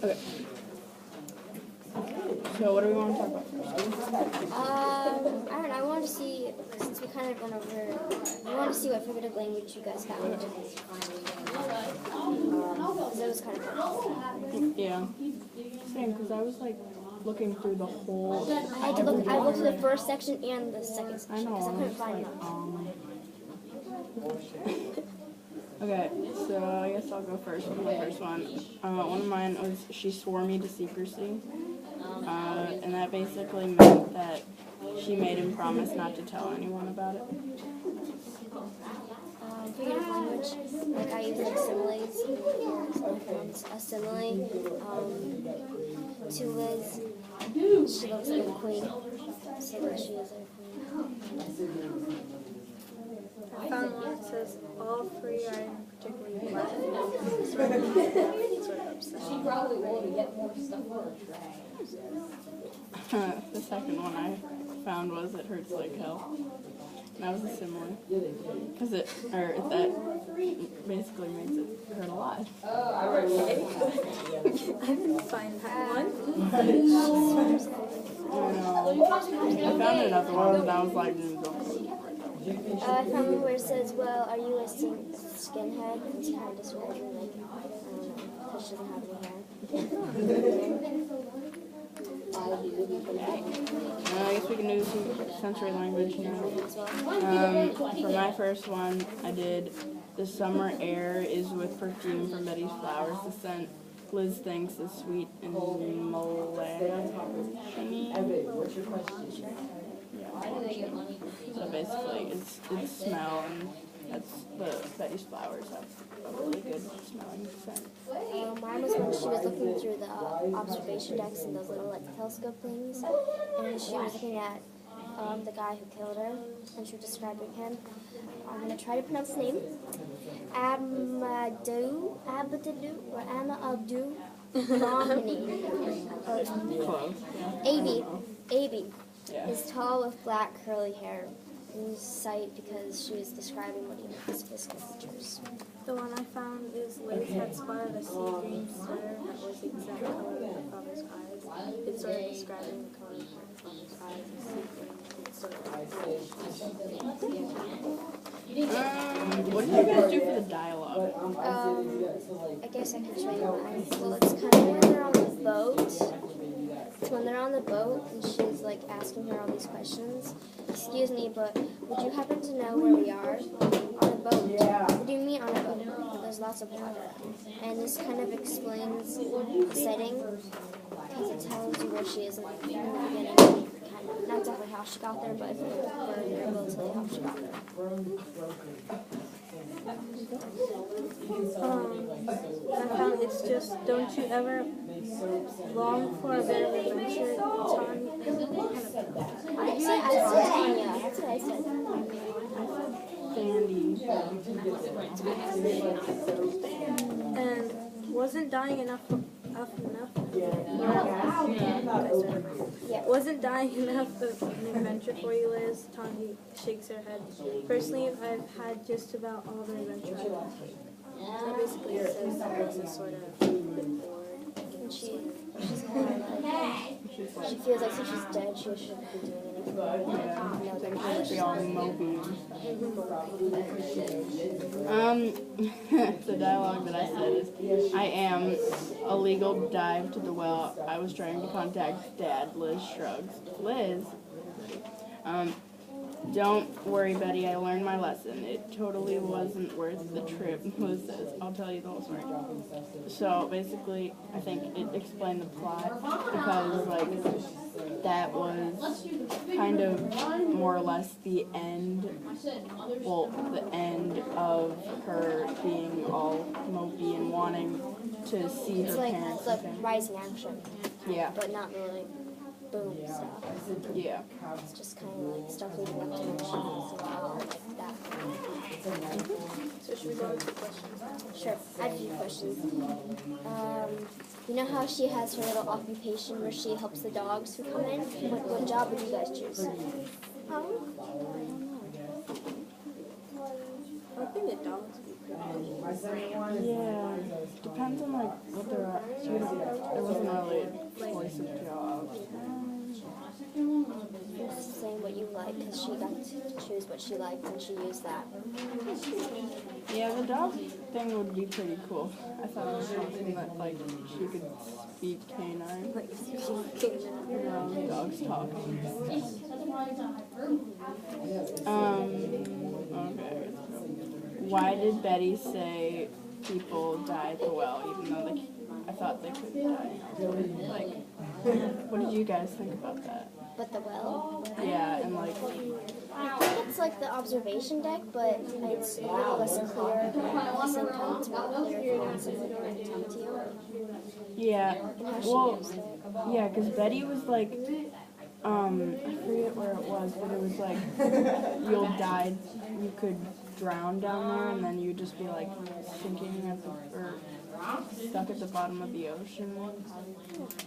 Okay. So what do we want to talk about first? I don't know. I wanted to see, since we kind of went over, I wanted to see what figurative language you guys found. Because it was kind of fun. Yeah. Same, because I was like looking through the whole. I looked through the first section and the second section. I know. Because I couldn't find them. Okay, so I guess I'll go first with my first one. One of mine was she swore me to secrecy. And that basically meant that she made him promise not to tell anyone about it. Figurative language, like I use like similes. A simile to Liz. She looks like a queen, so that she is a queen. I found one that says all three are particularly black. Sort of upset. She probably will get more stuff for her trash. The second one I found was it hurts like hell. And that was a simile. Because that basically makes it hurt a lot. I didn't find that one. I found another one and I was like, don't go. I found one where it says, well, are you a skinhead? And it's kind of describing, like, I don't know, because she doesn't have any hair. I guess we can do some sensory language now. For my first one, I did the summer air is with perfume from Betty's flowers. The scent Liz thinks is sweet and molasses. So basically, it's smell, and that's the Betty's flowers have a really good smelling scent. Mine was when she was looking through the observation decks and those little like telescope things, and she was looking at the guy who killed her, and she was describing him. I'm gonna try to pronounce his name. Amadou, or Amadou Romney. Close. A.B. Yeah. is tall with black curly hair. In sight because she was describing what he makes physical features. The one I found is Liz had spotted a sea green sweater that was the exact color of her father's eyes. It's sort of describing the color of her father's eyes as sea green. It's sort of what did you guys do for the dialogue? I guess I could show you mine. Well, it's kind of when they're on the boat. It's when they're on the boat and she's like asking her all these questions. Excuse me, but would you happen to know where we are? On a boat. What do you mean on a boat? There's lots of water. And this kind of explains the setting because it tells you where she is in the beginning. Kind of, not exactly how she got there, but we're able to tell you how she got there. I found it's just, don't you ever long for a bit of adventure, Tanya? I said Tanya. That's what I said. Sandy. And wasn't dying enough? Yeah. Wasn't dying enough of an adventure for you, Liz? Tanya shakes her head. Personally, I've had just about all the adventures. So basically, it says that Liz is sort of bored. And she's kind of like, she feels like since she's dead, she shouldn't be doing anything. We all mopey. The dialogue that I said is, I am a legal dive to the well. I was trying to contact Dad. Liz shrugs. Liz? Don't worry, Betty. I learned my lesson. It totally wasn't worth the trip. Liz says, I'll tell you the whole story. So basically, I think it explained the plot because, like, that was kind of more or less the end. Well, the end of her being all mopey and wanting to see her parents. It's like rising action. Yeah. But not really boom stuff. Yeah. It's just kind of like stuff leading up to when she feels like that. So should we go into questions now? Sure. I have a few questions. You know how she has her little occupation where she helps the dogs who come in? What job would you guys choose? I think the dogs would be Yeah, depends on like what they're at. There wasn't really a choice of jobs. It's saying what you like because she got to choose what she liked and she used that. Yeah, the dog thing would be pretty cool. I thought it was something that like she could speak canine. Like, Dogs talking. Okay. Why did Betty say people die at the well, even though I thought they couldn't die? Like, what did you guys think about that? But the well, Yeah, and like, I think it's like the observation deck, but it's a little less clear. At the same time, it's more clear if you want someone to come to you. yeah, And how she well, used it. yeah, because Betty was like, I forget where it was, but it was like, you'll die, you could drown down there, and then you'd just be like sinking at the, or stuck at the bottom of the ocean.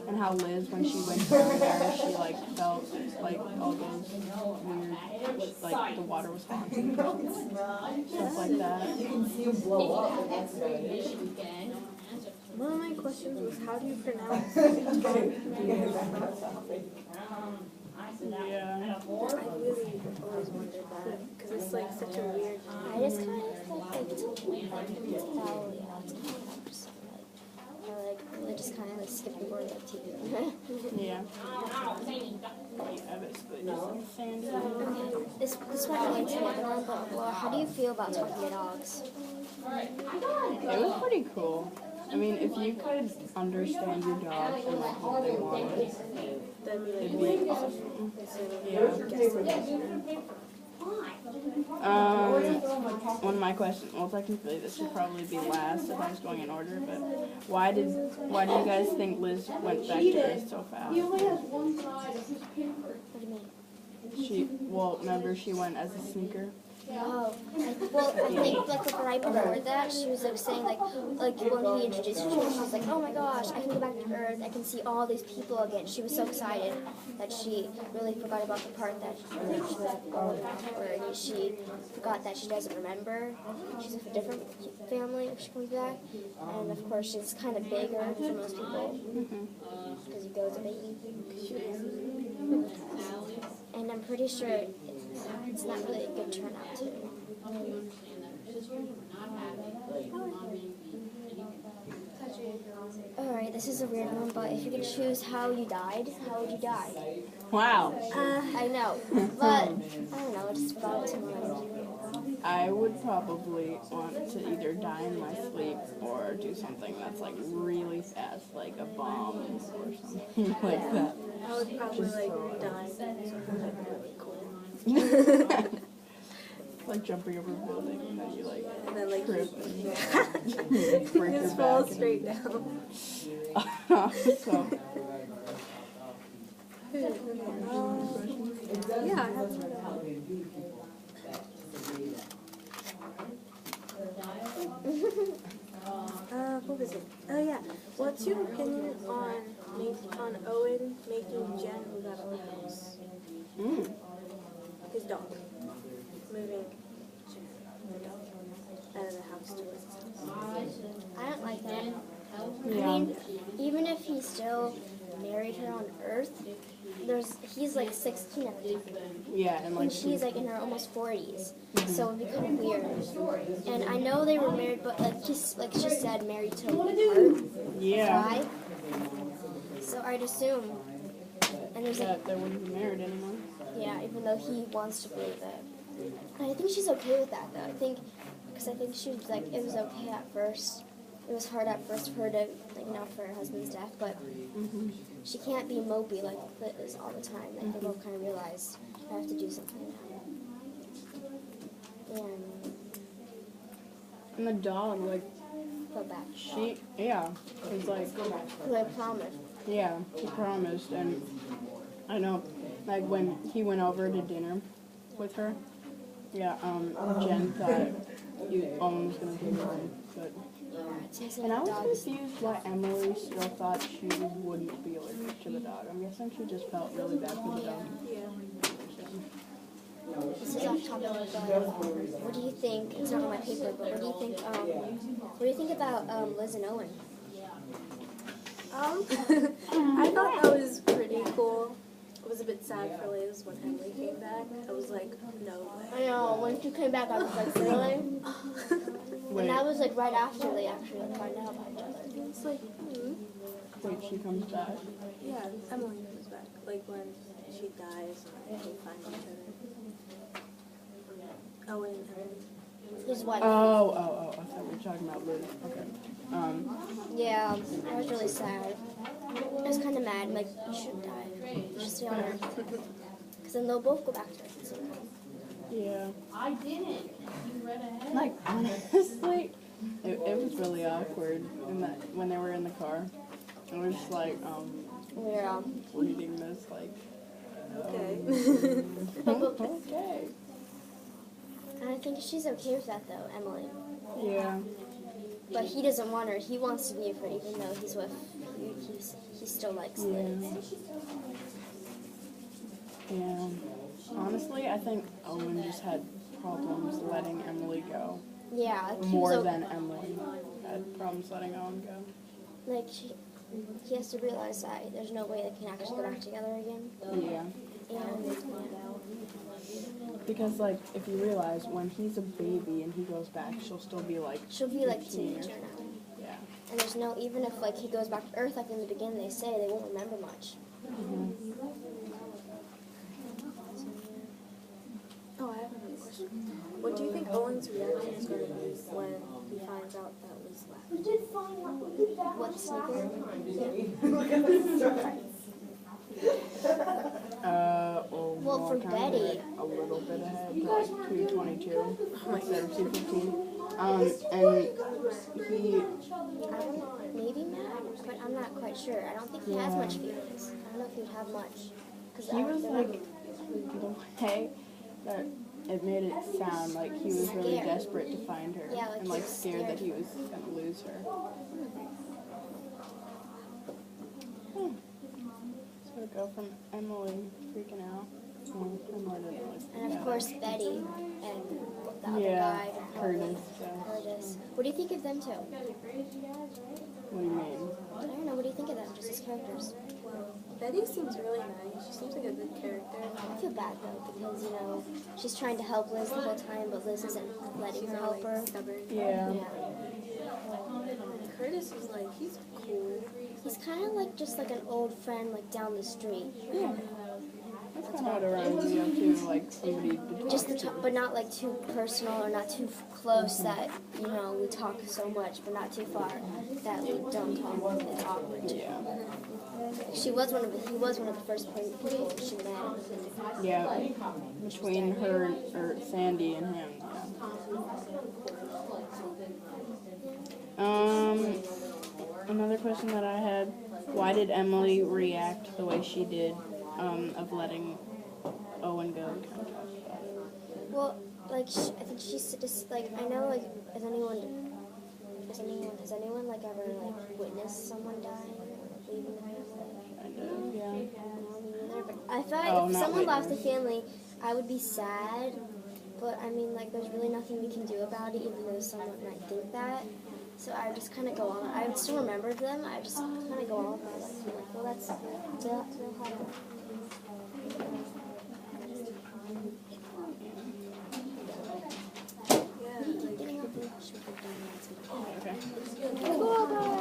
And how Liz, when she went down there, she like felt like all those weird, like the water was haunted, stuff like that. one of my questions was, how do you pronounce Yeah. I really always wondered that, because it's like such a weird I just kind of like it's vowel, yeah, it's kind of like just I just kind of like skipped over the T. Yeah. Yeah, basically just like Sandy. This might relate to the other one, but Laura, how do you feel about talking to dogs? It was pretty cool. I mean, if you could understand your dog and like what they wanted, that'd be it'd like be awesome. Yeah. One of my questions, well technically this should probably be last if I was going in order, but why do you guys think Liz went back to Earth so fast? What do you mean? Well, remember she went as a sneaker? Oh, I think like right before that, she was like saying like when he introduced her, she was like, oh my gosh, I can go back to Earth, I can see all these people again. She was so excited that she really forgot about the part that she forgot that she doesn't remember. She's a different family if she comes back, and of course she's kind of bigger for most people because he goes a baby. And I'm pretty sure it's not really a good turnout too. Alright, this is a weird one, but if you could choose how you died, how would you die? Wow. I know, but I don't know, it just brought it to mind. I would probably want to either die in my sleep or do something that's like really fast, like a bomb or something like that. I would probably like die something like really cool. Like jumping over a building and then you like And then like trip and break your just fall back. straight down. So, Yeah, I have some. What was it? Oh yeah. What's your opinion on Owen making Jen move out of the house? His dog. Moving Jen, the dog, out of the house to his house. I don't like that. yeah. I mean, even if he still married her on Earth, he's like 16 at the time. Yeah, and like And she's like in her almost 40s, so it would be kind of weird. And I know they were married, but like she said, married to Earth. yeah, Right? So I'd assume. And there's like, that they wouldn't be married anymore. yeah, even though he wants to believe it. And I think she's okay with that though. Because I think she was like, it was okay at first. It was hard at first for her to, like, for her husband's death, but she can't be mopey like this all the time. Like, they both kind of realize I have to do something now. And the dog, like, Go back. was like, Because I promised. yeah, he promised, and I know, like, when he went over to dinner with her, yeah, Jen thought Owen was gonna take her home, but, and I was confused why Emily still thought she wouldn't be allergic to the dog. I'm guessing she just felt really bad for the dog. Yeah. this is off topic, but what do you think? It's not on my paper, but what do you think? What do you think about Liz and Owen? I thought that was pretty cool. It was a bit sad for Liz when Emily came back. I was like, no way. I know. When she came back, I was like, really? And that was like right after they actually like find out about each other. It's like, Wait, she comes back. yeah, Emily comes back. Like when she dies and they find each other. Owen and Emily. His wife. Oh, I thought we were talking about Liz. Okay. Yeah, I was really sad. I was kind of mad. Like, you shouldn't die. You should stay on Earth. Because then they'll both go back to Earth somehow. Yeah. I didn't. You read ahead. Like, honestly, it was really awkward when they were in the car. I was just like, Yeah. reading this, like, Okay. okay. And I think she's okay with that, though, Emily. Yeah. But he doesn't want her. He wants to be with her, even though he's with. He still likes Liz. Yeah. Honestly, I think Owen just had problems letting Emily go. Yeah. More than Emily had problems letting Owen go. Like, he has to realize that there's no way they can actually go back together again. Yeah. And, Because, like, if you realize, when he's a baby and he goes back, she'll still be, like, she'll be like 15 or teenager something. now. Yeah. And there's no, even if like he goes back to Earth, like in the beginning they say, they won't remember much. Oh, I have another question. What do you think Owen's reaction is going to be when he finds out that Liz left? What sneaker? Well, for kind of Betty. like a little bit ahead, like 2:22 instead of 2:15. And he, I don't know, maybe mad, but I'm not quite sure. I don't think he has much feelings. I don't know if he'd have much. he was like, the way that it made it sound like he was really Scared. desperate to find her. Yeah, like and like he was scared that scared. he was gonna lose her. So we go from Emily freaking out. Well, Emily didn't really freak And of out. course Betty and the other Yeah, guy. Curtis. Yeah. Curtis. What do you think of them two? What do you mean? I don't know, what do you think of them, just as characters? Betty seems really nice. She seems like a good character. I feel bad though, because, you know, she's trying to help Liz the whole time, but Liz isn't letting her help her. Stubborn. Yeah. Curtis is like, he's cool. He's kind of like just like an old friend, like down the street. Yeah. That's kind of what it reminds me of too, like somebody to Just talk to to. talk, but not like too personal or not too close that, you know, we talk so much, but not too far that we don't talk. It's awkward. Yeah. He was one of the first people she met. Yeah. Between her or Sandy and him. Yeah. Another question that I had: why did Emily react the way she did of letting Owen go? Kind of talk about it. Well, like I think she's just like, I know, like, has anyone like ever like witnessed someone dying or leaving the family? Kind of. Yeah. No, me neither. But I thought Oh, if not someone left the witness. family, I would be sad. But I mean, like, there's really nothing we can do about it, even though someone might think that. So I would just kind of go on. I would still remember them. I would just kind of go on with my life. Like, well, they'll have it.